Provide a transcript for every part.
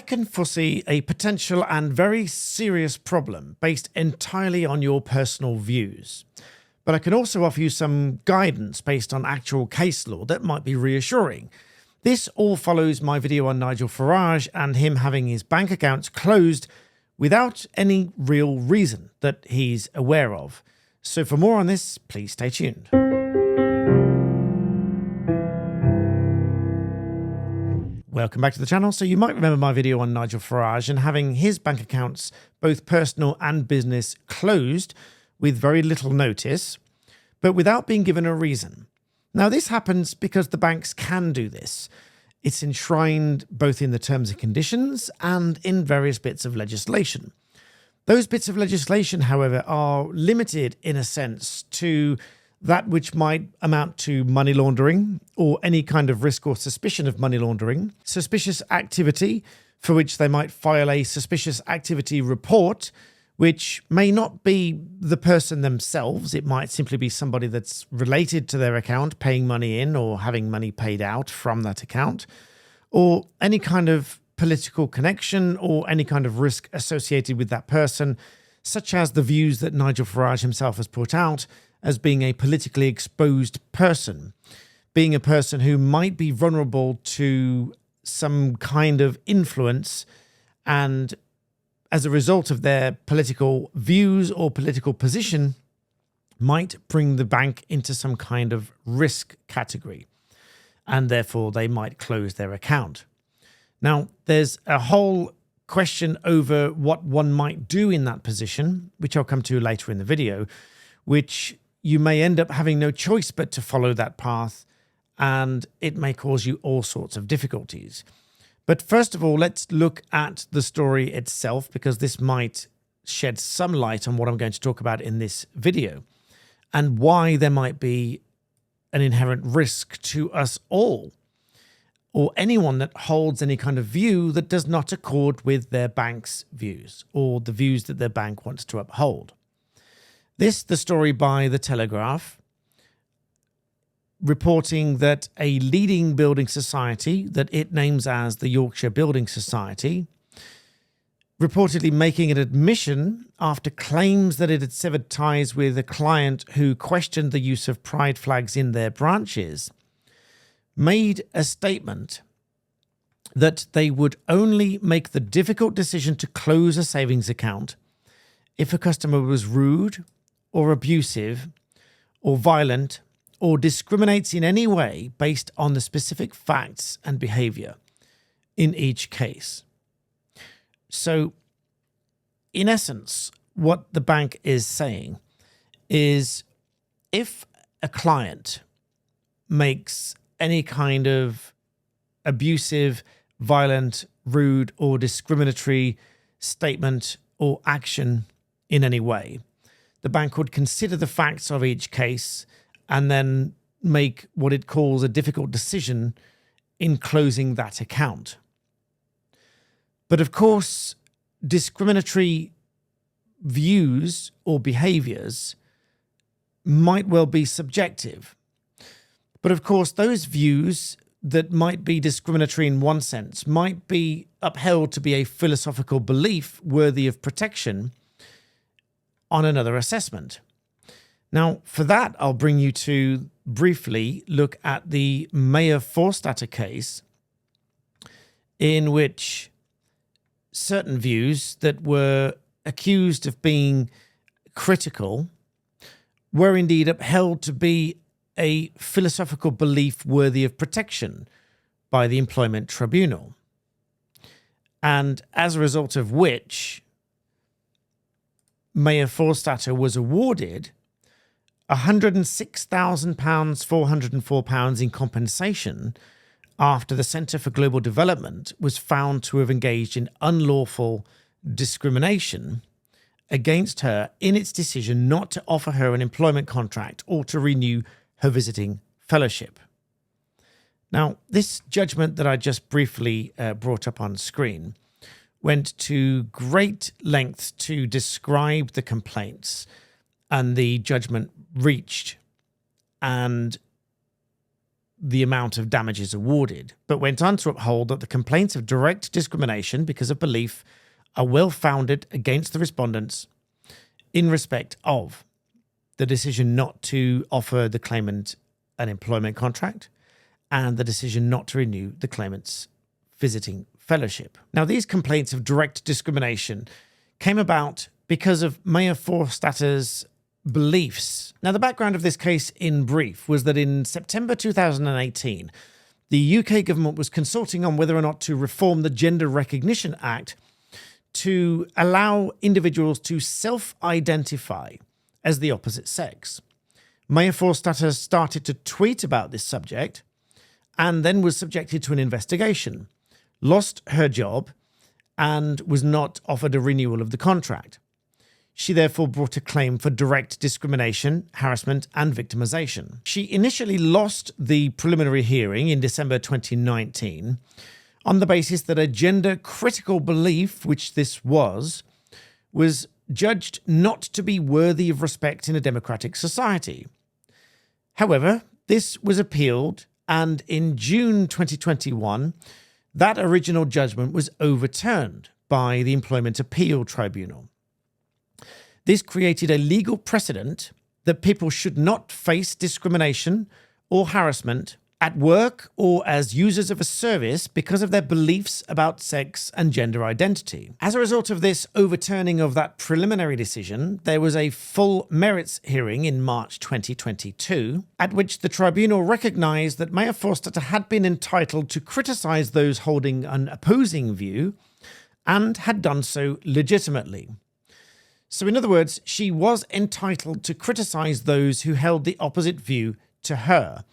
can foresee a potential and very serious problem based entirely on your personal views. But I can also offer you some guidance based on actual case law that might be reassuring. This all follows my video on Nigel Farage and him having his bank accounts closed without any real reason that he's aware of. So for more on this, please stay tuned. Welcome back to the channel. So you might remember my video on Nigel Farage and having his bank accounts, both personal and business, closed with very little notice, but without being given a reason. Now this happens because the banks can do this. It's enshrined both in the terms and conditions and in various bits of legislation. Those bits of legislation, however, are limited in a sense to that which might amount to money laundering or any kind of risk or suspicion of money laundering, suspicious activity for which they might file a suspicious activity report, which may not be the person themselves. It might simply be somebody that's related to their account, paying money in or having money paid out from that account, or any kind of political connection or any kind of risk associated with that person, such as the views that Nigel Farage himself has put out as being a politically exposed person, being a person who might be vulnerable to some kind of influence, and as a result of their political views or political position, might bring the bank into some kind of risk category, and therefore they might close their account. Now, there's a whole question over what one might do in that position, which I'll come to later in the video, which you may end up having no choice but to follow that path, and it may cause you all sorts of difficulties. But first of all, let's look at the story itself, because this might shed some light on what I'm going to talk about in this video and why there might be an inherent risk to us all, or anyone that holds any kind of view that does not accord with their bank's views or the views that their bank wants to uphold. The story by The Telegraph, reporting that a leading building society that it names as the Yorkshire Building Society, reportedly making an admission after claims that it had severed ties with a client who questioned the use of pride flags in their branches, made a statement that they would only make the difficult decision to close a savings account if a customer was rude or abusive or violent or discriminates in any way based on the specific facts and behavior in each case. So, in essence, what the bank is saying is if a client makes any kind of abusive, violent, rude, or discriminatory statement or action in any way, the bank would consider the facts of each case and then make what it calls a difficult decision in closing that account. But of course, discriminatory views or behaviors might well be subjective. But of course, those views that might be discriminatory in one sense might be upheld to be a philosophical belief worthy of protection on another assessment. Now, for that, I'll bring you to briefly look at the Mayor Forstatter case, in which certain views that were accused of being critical were indeed upheld to be a philosophical belief worthy of protection by the Employment Tribunal. And as a result of which, Mayor Forstatter was awarded £106,404 in compensation after the Centre for Global Development was found to have engaged in unlawful discrimination against her in its decision not to offer her an employment contract or to renew her visiting fellowship. Now, this judgment that I just briefly brought up on screen went to great lengths to describe the complaints and the judgment reached, and the amount of damages awarded, but went on to uphold that the complaints of direct discrimination because of belief are well-founded against the respondents in respect of the decision not to offer the claimant an employment contract and the decision not to renew the claimant's visiting fellowship. Now, these complaints of direct discrimination came about because of Mayor Forstatter's beliefs. Now, the background of this case in brief was that in September 2018, the UK government was consulting on whether or not to reform the Gender Recognition Act to allow individuals to self-identify as the opposite sex. Mayor Forstatter started to tweet about this subject and then was subjected to an investigation, lost her job, and was not offered a renewal of the contract. She therefore brought a claim for direct discrimination, harassment, and victimization. She initially lost the preliminary hearing in December 2019 on the basis that a gender-critical belief, which this was judged not to be worthy of respect in a democratic society. However, this was appealed, and in June 2021, that original judgment was overturned by the Employment Appeal Tribunal. This created a legal precedent that people should not face discrimination or harassment at work or as users of a service because of their beliefs about sex and gender identity. As a result of this overturning of that preliminary decision, there was a full merits hearing in March 2022, at which the tribunal recognised that Mayor Forstatter had been entitled to criticise those holding an opposing view and had done so legitimately. So in other words, she was entitled to criticise those who held the opposite view to her.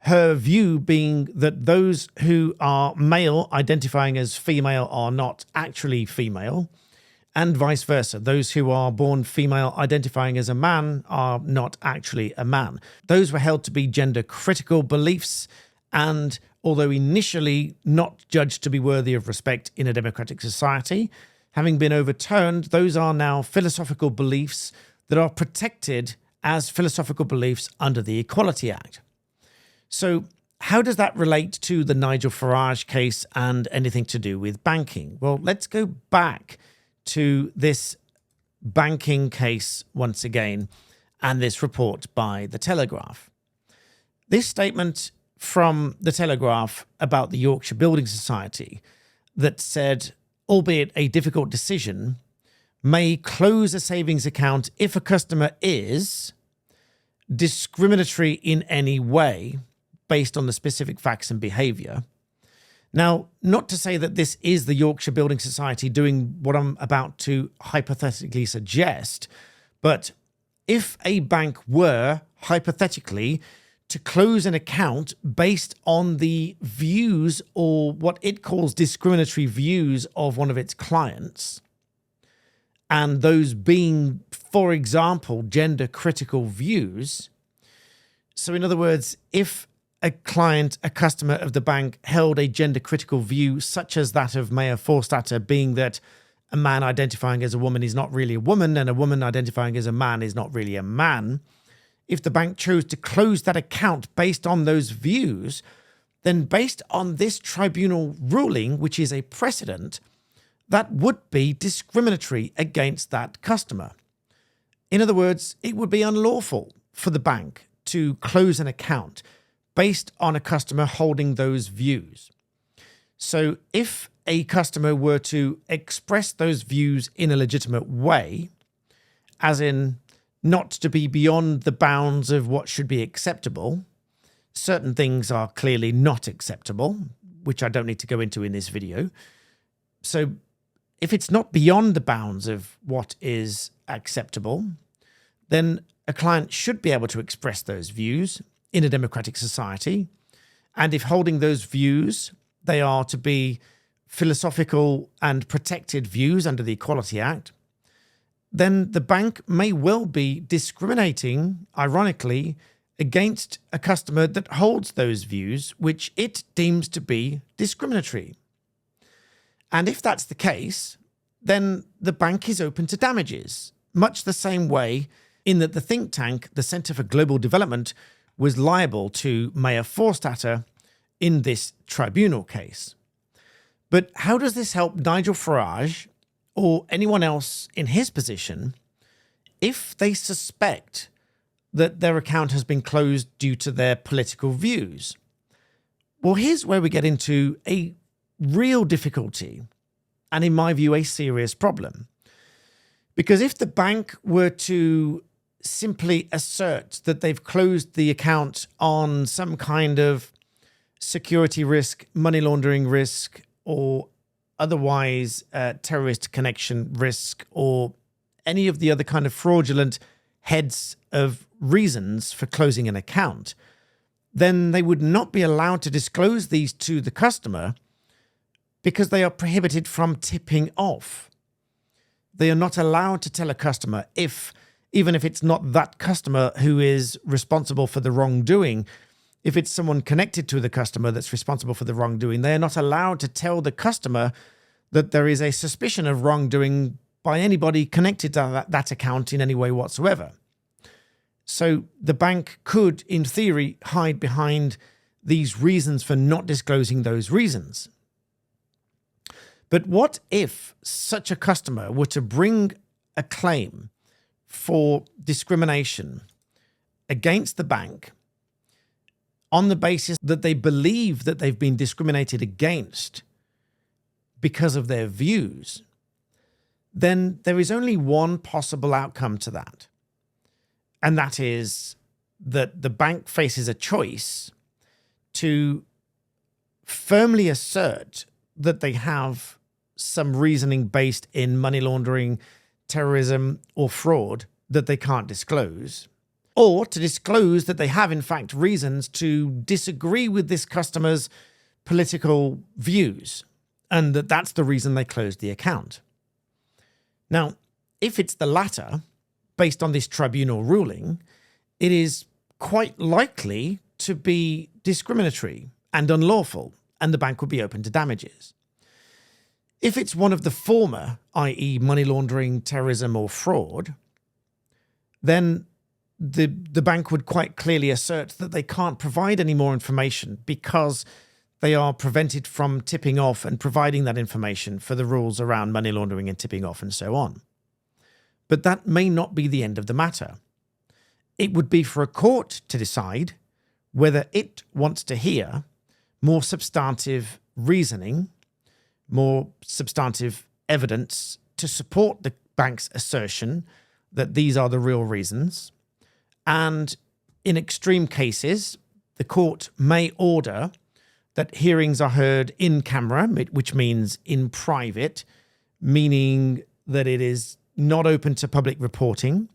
Her view being that those who are male identifying as female are not actually female, and vice versa. Those who are born female identifying as a man are not actually a man. Those were held to be gender-critical beliefs, and although initially not judged to be worthy of respect in a democratic society, having been overturned, those are now philosophical beliefs that are protected as philosophical beliefs under the Equality Act. So how does that relate to the Nigel Farage case and anything to do with banking? Well, let's go back to this banking case once again and this report by The Telegraph. This statement from The Telegraph about the Yorkshire Building Society that said, albeit a difficult decision, may close a savings account if a customer is discriminatory in any way, based on the specific facts and behaviour. Now, not to say that this is the Yorkshire Building Society doing what I'm about to hypothetically suggest, but if a bank were, hypothetically, to close an account based on the views or what it calls discriminatory views of one of its clients, and those being, for example, gender-critical views, so in other words, if a client, a customer of the bank, held a gender-critical view such as that of Mayor Forstatter, being that a man identifying as a woman is not really a woman and a woman identifying as a man is not really a man, if the bank chose to close that account based on those views, then based on this tribunal ruling, which is a precedent, that would be discriminatory against that customer. In other words, it would be unlawful for the bank to close an account based on a customer holding those views. So if a customer were to express those views in a legitimate way, as in not to be beyond the bounds of what should be acceptable, certain things are clearly not acceptable, which I don't need to go into in this video. So if it's not beyond the bounds of what is acceptable, then a client should be able to express those views in a democratic society. And if holding those views, they are to be philosophical and protected views under the Equality Act, then the bank may well be discriminating, ironically, against a customer that holds those views, which it deems to be discriminatory. And if that's the case, then the bank is open to damages, much the same way in that the think tank, the Centre for Global Development, was liable to Mayor Forstatter in this tribunal case. But how does this help Nigel Farage or anyone else in his position if they suspect that their account has been closed due to their political views? Well, here's where we get into a real difficulty and, in my view, a serious problem. Because if the bank were to simply assert that they've closed the account on some kind of security risk, money laundering risk, or otherwise terrorist connection risk, or any of the other kind of fraudulent heads of reasons for closing an account, then they would not be allowed to disclose these to the customer because they are prohibited from tipping off. They are not allowed to tell a customer, even if it's not that customer who is responsible for the wrongdoing, if it's someone connected to the customer that's responsible for the wrongdoing, they are not allowed to tell the customer that there is a suspicion of wrongdoing by anybody connected to that account in any way whatsoever. So the bank could, in theory, hide behind these reasons for not disclosing those reasons. But what if such a customer were to bring a claim for discrimination against the bank on the basis that they believe that they've been discriminated against because of their views? Then there is only one possible outcome to that. And that is that the bank faces a choice to firmly assert that they have some reasoning based in money laundering, terrorism, or fraud that they can't disclose, or to disclose that they have, in fact, reasons to disagree with this customer's political views, and that that's the reason they closed the account. Now, if it's the latter, based on this tribunal ruling, it is quite likely to be discriminatory and unlawful, and the bank would be open to damages. If it's one of the former, i.e. money laundering, terrorism, or fraud, then the bank would quite clearly assert that they can't provide any more information because they are prevented from tipping off and providing that information for the rules around money laundering and tipping off and so on. But that may not be the end of the matter. It would be for a court to decide whether it wants to hear more substantive reasoning, more substantive evidence to support the bank's assertion that these are the real reasons. And in extreme cases, the court may order that hearings are heard in camera, which means in private, meaning that it is not open to public reporting.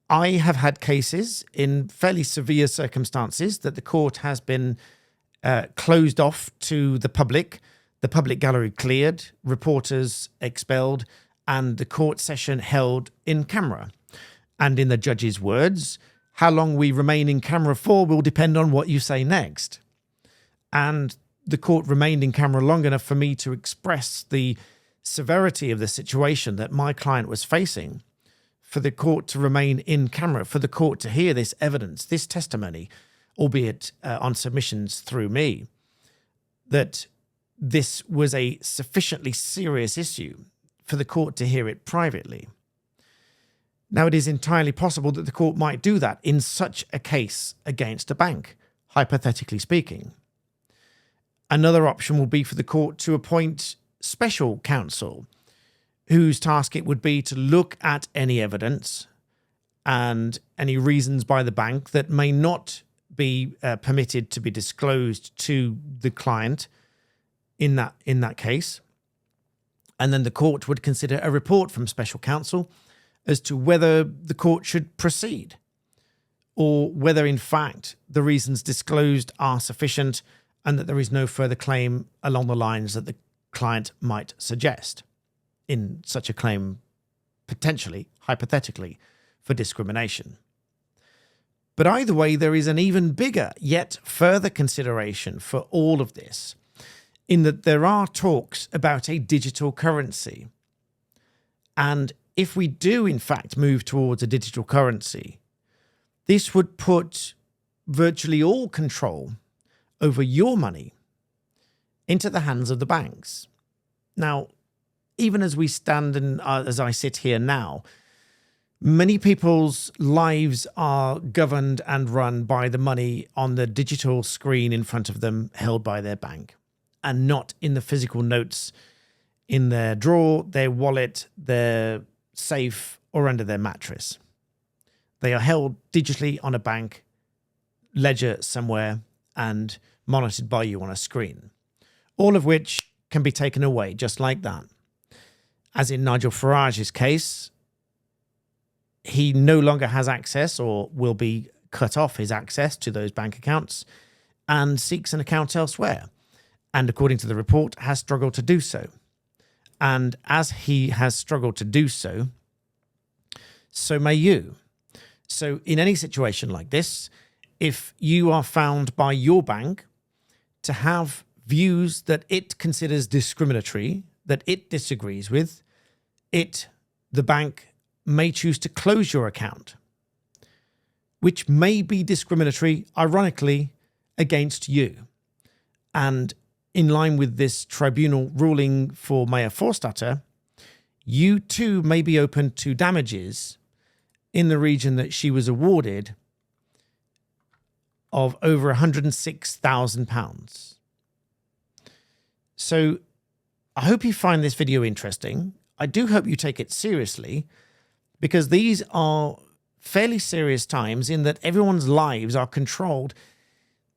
I have had cases in fairly severe circumstances that the court has been closed off to the public gallery cleared, reporters expelled, and the court session held in camera. And in the judge's words, how long we remain in camera for will depend on what you say next. And the court remained in camera long enough for me to express the severity of the situation that my client was facing, for the court to remain in camera, for the court to hear this evidence, this testimony, albeit on submissions through me, that this was a sufficiently serious issue for the court to hear it privately. Now, it is entirely possible that the court might do that in such a case against a bank, hypothetically speaking. Another option will be for the court to appoint special counsel, whose task it would be to look at any evidence and any reasons by the bank that may not be permitted to be disclosed to the client in that case. And then the court would consider a report from special counsel as to whether the court should proceed, or whether in fact the reasons disclosed are sufficient and that there is no further claim along the lines that the client might suggest in such a claim, potentially, hypothetically, for discrimination. But either way, there is an even bigger yet further consideration for all of this, in that there are talks about a digital currency. And if we do in fact move towards a digital currency, this would put virtually all control over your money into the hands of the banks. Now, even as we stand and as I sit here now, many people's lives are governed and run by the money on the digital screen in front of them held by their bank, and not in the physical notes in their drawer, their wallet, their safe, or under their mattress. They are held digitally on a bank ledger somewhere and monitored by you on a screen, all of which can be taken away just like that. As in Nigel Farage's case, he no longer has access, or will be cut off his access to those bank accounts, and seeks an account elsewhere. And according to the report, has struggled to do so. And as he has struggled to do so, so may you. So in any situation like this, if you are found by your bank to have views that it considers discriminatory, that it disagrees with, the bank may choose to close your account, which may be discriminatory, ironically, against you. And in line with this tribunal ruling for Mayor Forstatter, you too may be open to damages in the region that she was awarded of over £106,000. So I hope you find this video interesting. I do hope you take it seriously, because these are fairly serious times in that everyone's lives are controlled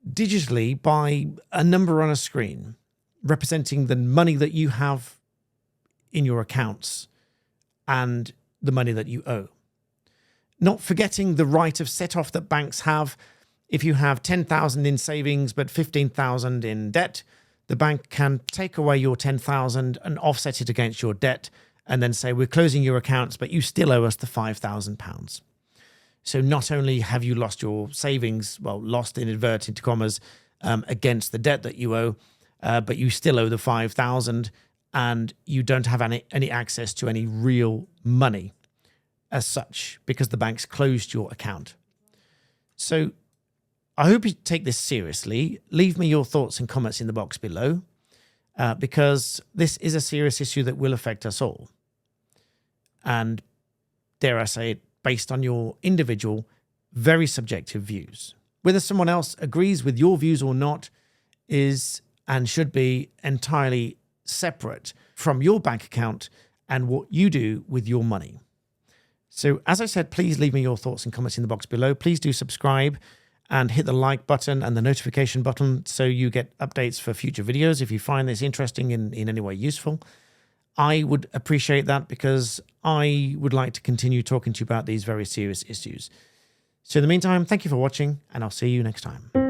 digitally by a number on a screen representing the money that you have in your accounts and the money that you owe. Not forgetting the right of set-off that banks have. If you have 10,000 in savings but 15,000 in debt, the bank can take away your 10,000 and offset it against your debt, and then say, we're closing your accounts, but you still owe us the £5,000. So not only have you lost your savings, well, lost in inverted commas, against the debt that you owe, but you still owe the 5,000, and you don't have any access to any real money as such, because the bank's closed your account. So I hope you take this seriously. Leave me your thoughts and comments in the box below, because this is a serious issue that will affect us all. And dare I say it, based on your individual, very subjective views. Whether someone else agrees with your views or not is and should be entirely separate from your bank account and what you do with your money. So as I said, please leave me your thoughts and comments in the box below. Please do subscribe and hit the like button and the notification button so you get updates for future videos if you find this interesting in any way useful. I would appreciate that, because I would like to continue talking to you about these very serious issues. So in the meantime, thank you for watching, and I'll see you next time.